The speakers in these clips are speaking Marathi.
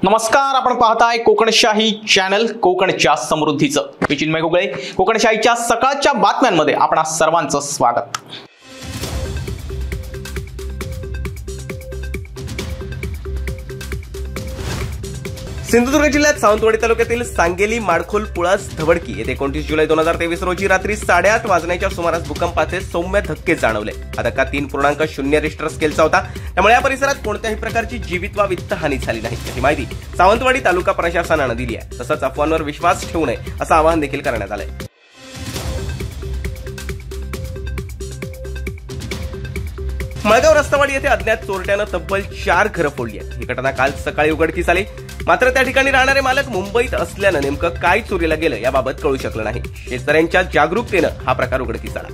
नमस्कार, आपण पाहताय कोकणशाही चॅनल कोकणच्या समृद्धीचं. मी चिन्मय घुगळे. कोकणशाहीच्या सकाळच्या बातम्यांमध्ये आपणा सर्वांचं स्वागत. सिंधुदुर्ग जिल्ह्यात सावंतवाडी तालुक्यातील सांगेली माडखोल पुळास धवडकी येथे 29 जुलै 2023 रोजी रात्री 8:30 वाजण्याच्या सुमारास भूकंपाचे सौम्य धक्के जाणवले. हा धक्का 3.0 रिश्टर स्केलचा होता. त्यामुळे या परिसरात कोणत्याही प्रकारची जीवित वा वित्तहानी झाली नाही, अशी माहिती सावंतवाडी तालुका प्रशासनाने दिली आहे. तसंच अफवांवर विश्वास ठेवू नये असं आवाहन देखील करण्यात आलंय. मळगाव रस्तावाडी येथे अज्ञात चोरट्यानं तब्बल 4 घरं फोडली आहेत. ही घटना काल सकाळी उघडकीस आली. मात्र त्या ठिकाणी राहणारे मालक मुंबईत असल्यानं नेमकं काय चोरीला गेलं याबाबत कळू शकलं नाही. शेतकऱ्यांच्या जागरूकतेनं हा प्रकार उघडकीस आला.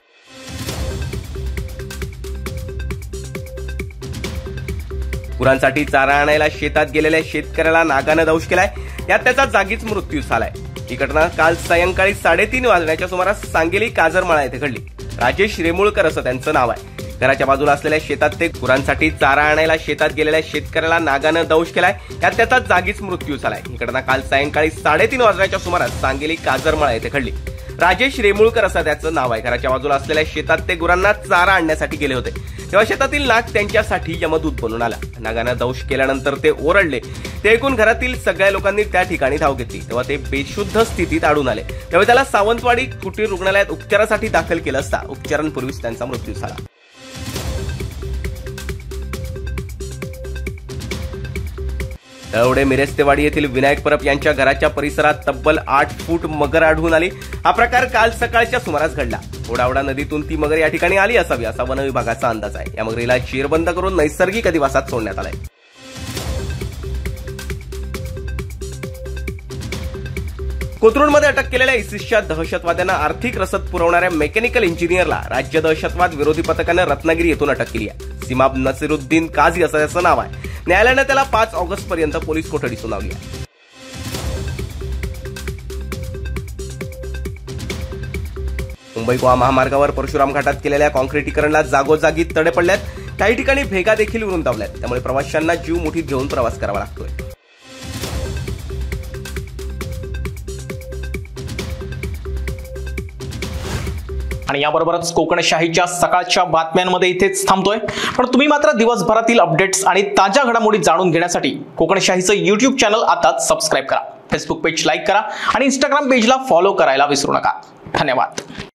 गुरांसाठी चारा आणायला शेतात गेलेल्या शेतकऱ्याला नागानं दंश केलाय. यात त्याचा जागीच मृत्यू झालाय. ही घटना काल सायंकाळी 3:30 वाजण्याच्या सुमारास सांगेली काजरमाळा येथे घडली. राजेश रेमुळकर असं त्यांचं नाव आहे. घराच्या बाजूला असलेल्या शेतात ते गुरांसाठी चारा आणायला शेतात गेलेल्या शेतकऱ्याला नागानं दंश केलाय. यात त्याचा जागीच मृत्यू झालाय. ही घटना काल सायंकाळी 3:30 वाजण्याच्या सुमारास सांगेली काजरमाळा येथे घडली. राजेश रेमुळकर असं त्याचं नाव आहे. घराच्या बाजूला असलेल्या शेतात ते गुरांना चारा आणण्यासाठी गेले होते. तेव्हा शेतातील नाग त्यांच्यासाठी यमदूत बनून आला. नागानं दंश केल्यानंतर ते ओरडले. ते ऐकून घरातील सगळ्या लोकांनी त्या ठिकाणी धाव घेतली. तेव्हा ते बेशुद्ध स्थितीत आढळून आले. त्यावेळी त्याला सावंतवाडी कुटीर रुग्णालयात उपचारासाठी दाखल केलं असता उपचारांपूर्वीच त्यांचा मृत्यू झाला. तळवडे मिरस्तेवाडी येथील विनायक परब यांच्या घराच्या परिसरात तब्बल 8 फूट मगर आढळून आली. हा प्रकार काल सकाळच्या सुमारास घडला. ओढावडा नदीतून ती मगर या ठिकाणी आली असावी असा वन विभागाचा अंदाज आहे. या मगरीला चीरबंद करून नैसर्गिक अधिवासात सोडण्यात आलाय. कोथरूडमध्ये अटक केलेल्या इसिसच्या दहशतवाद्यांना आर्थिक रसद पुरवणाऱ्या मेकॅनिकल इंजिनियरला राज्य दहशतवाद विरोधी पथकानं रत्नागिरी येथून अटक केली आहे. सिमाब नसीरुद्दीन काझी असं त्याचं नाव आहे. न्यायालयानं त्याला 5 ऑगस्ट पर्यंत पोलीस कोठडी सुनावली आहे. मुंबई गोवा महामार्गावर परशुराम घाटात केलेल्या कॉन्क्रिटीकरणाला जागोजागी तडे पडल्यात. काही ठिकाणी भेगा देखील रुंदावल्यात. त्यामुळे प्रवाशांना जीव मुठीत घेऊन प्रवास करावा लागतोय. आणि याबरोबरच कोकणशाहीच्या सकाळच्या बातम्यांमध्ये इथेच थांबतोय. पण तुम्ही मात्र दिवसभरातील अपडेट्स आणि ताज्या घडामोडी जाणून घेण्यासाठी कोकणशाहीचं YouTube चॅनल आताच सबस्क्राईब करा. फेसबुक पेज लाईक करा आणि इंस्टाग्राम पेजला फॉलो करायला विसरू नका. धन्यवाद.